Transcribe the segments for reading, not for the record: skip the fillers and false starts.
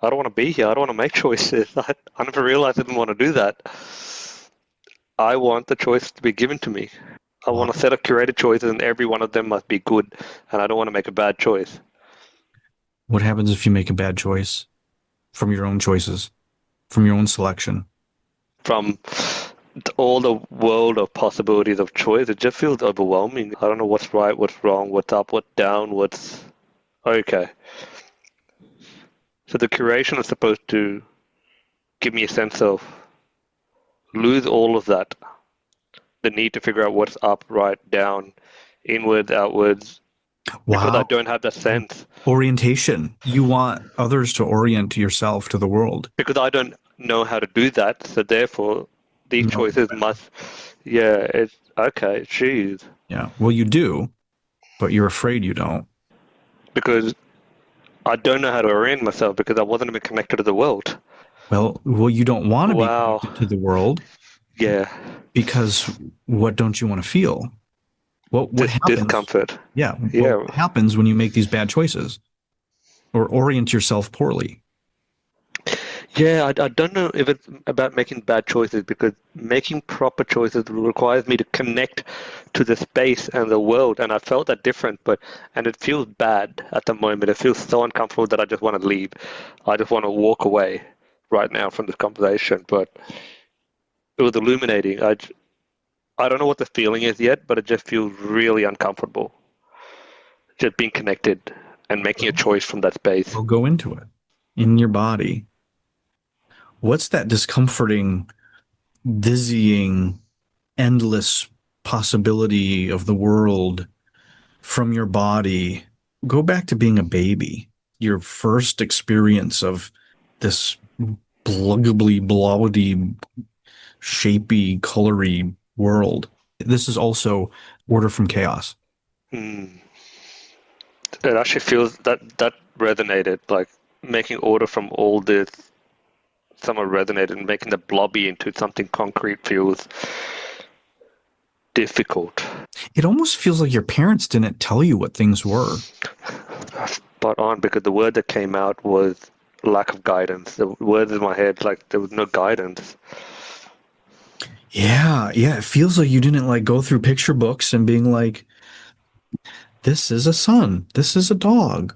I don't want to be here. I don't want to make choices. I never realized I didn't want to do that. I want the choice to be given to me. I Wow. want a set of curated choices, and every one of them must be good, and I don't want to make a bad choice. What happens if you make a bad choice from your own choices, from your own selection? From all the world of possibilities of choice, it just feels overwhelming. I don't know what's right, what's wrong, what's up, what's down, what's okay. So the curation is supposed to give me a sense of lose all of that, the need to figure out what's up, right, down, inwards, outwards, because I Wow. don't have that sense. Orientation. You want others to orient yourself to the world. Because I don't know how to do that, so therefore these No. choices must, yeah, it's okay, geez. Yeah. Well, you do, but you're afraid you don't. Because I don't know how to orient myself because I wasn't even connected to the world. Well, you don't want to be Wow. connected to the world Yeah. because what don't you want to feel? What Just happens? discomfort. Yeah. Well, Yeah. what happens when you make these bad choices or orient yourself poorly? Yeah, I don't know if it's about making bad choices because making proper choices requires me to connect to the space and the world, and I felt that different, and it feels bad at the moment. It feels so uncomfortable that I just want to leave. I just want to walk away right now from this conversation, but it was illuminating. I don't know what the feeling is yet, but it just feels really uncomfortable. Just being connected and making a Well, choice from that space. we'll go into it in your body. What's that discomforting, dizzying, endless possibility of the world from your body? Go back to being a baby, your first experience of this bluggably, bloody, shapy, colory world. This is also Order from Chaos. Hmm. It actually feels that resonated, like making order from all this somewhat resonated, and making the blobby into something concrete feels difficult. It almost feels like your parents didn't tell you what things were. Spot on, because the word that came out was lack of guidance. The words in my head, like there was no guidance. Yeah, yeah. It feels like you didn't like go through picture books and being like, this is a sun, this is a dog.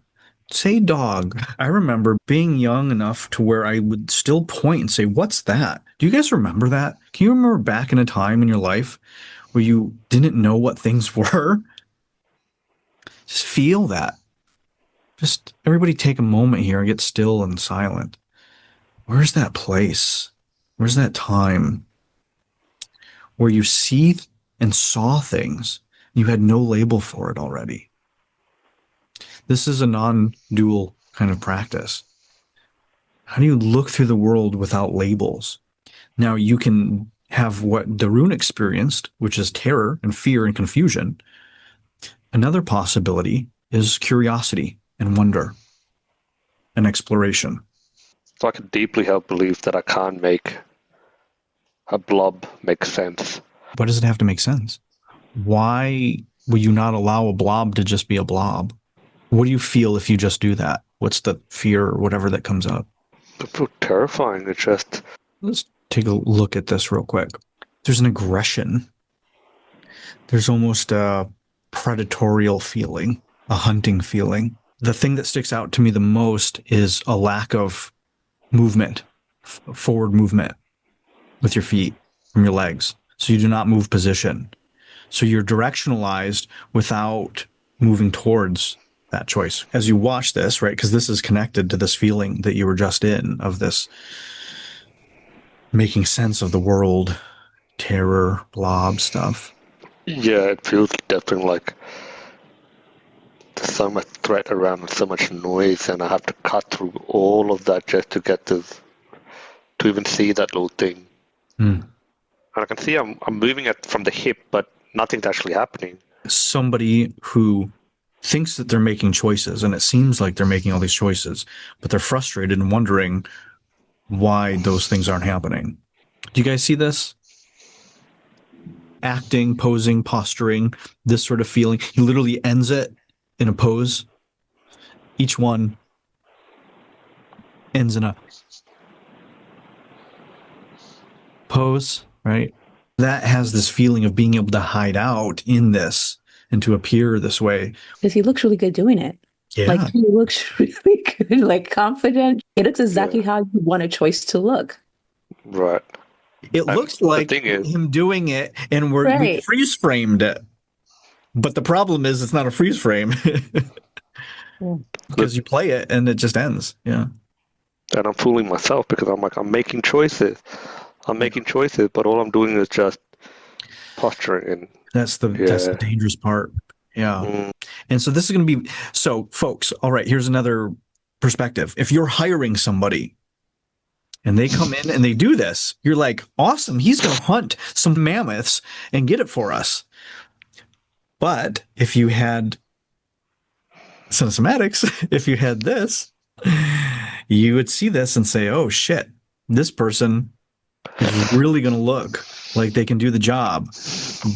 Say dog. I remember being young enough to where I would still point and say, what's that? Do you guys remember that? Can you remember back in a time in your life where you didn't know what things were? Just feel that. Just everybody take a moment here and get still and silent. Where's that place? Where's that time where you see and saw things? You had no label for it already. This is a non dual kind of practice. How do you look through the world without labels? Now, you can have what Darun experienced, which is terror and fear and confusion. Another possibility is curiosity and wonder and exploration. So I can deeply held belief that I can't make a blob make sense. Why does it have to make sense? Why will you not allow a blob to just be a blob? What do you feel if you just do that? What's the fear or whatever that comes up? It feels terrifying. It's just, Let's take a look at this real quick. There's an aggression. There's almost a predatorial feeling, a hunting feeling. The thing that sticks out to me the most is a lack of movement, forward movement with your feet from your legs. So you do not move position. So you're directionalized without moving towards that choice. As you watch this, right? Because this is connected to this feeling that you were just in of this making sense of the world, terror, blob stuff. yeah, it feels definitely like there's so much threat around and so much noise, and I have to cut through all of that just to get to even see that little thing. Hmm. And I can see I'm moving it from the hip, but nothing's actually happening. Somebody who thinks that they're making choices and it seems like they're making all these choices, but they're frustrated and wondering why those things aren't happening. Do you guys see this? Acting, posing, posturing, this sort of feeling. He literally ends it in a pose. Each one ends in a pose, right? That has this feeling of being able to hide out in this and to appear this way. Because he looks really good doing it. Like Yeah. he looks really good, like confident. It looks exactly Yeah, how you want a choice to look. right. It And looks the like thing is, him doing it and we Right. freeze framed it. But the problem is it's not a freeze frame Yeah. the, because you play it and it just ends. Yeah. and I'm fooling myself because I'm like, I'm making choices. I'm Yeah. making choices, but all I'm doing is just posturing and That's the yeah. dangerous part. Yeah. Mm, And so this is going to be so folks, all right, here's another perspective. If you're hiring somebody and they come in and they do this, you're like, awesome, he's going to hunt some mammoths and get it for us. But if you had Cinesomatics, if you had this, you would see this and say, oh shit, this person is really going to look like they can do the job,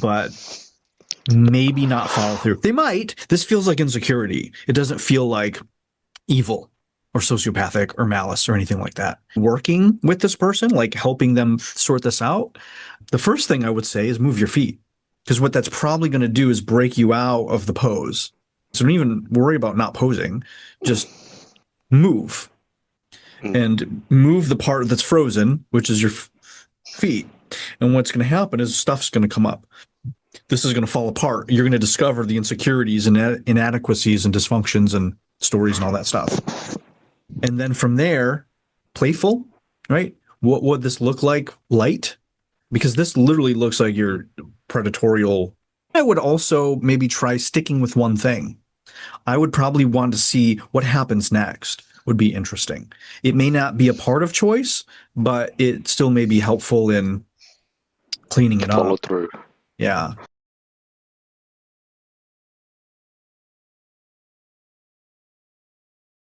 but maybe not follow through. They might. This feels like insecurity. It doesn't feel like evil or sociopathic or malice or anything like that. Working with this person, like helping them sort this out, the first thing I would say is move your feet. Because what that's probably going to do is break you out of the pose. So don't even worry about not posing. Just move mm, and move the part that's frozen, which is your feet. And what's going to happen is stuff's going to come up. This is going to fall apart. You're going to discover the insecurities and inadequacies and dysfunctions and stories and all that stuff. And then from there, playful, right? What would this look like? Light? Because this literally looks like your predatorial. I would also maybe try sticking with one thing. I would probably want to see what happens next. Would be interesting. It may not be a part of choice, but it still may be helpful in cleaning it follow up. through. Yeah.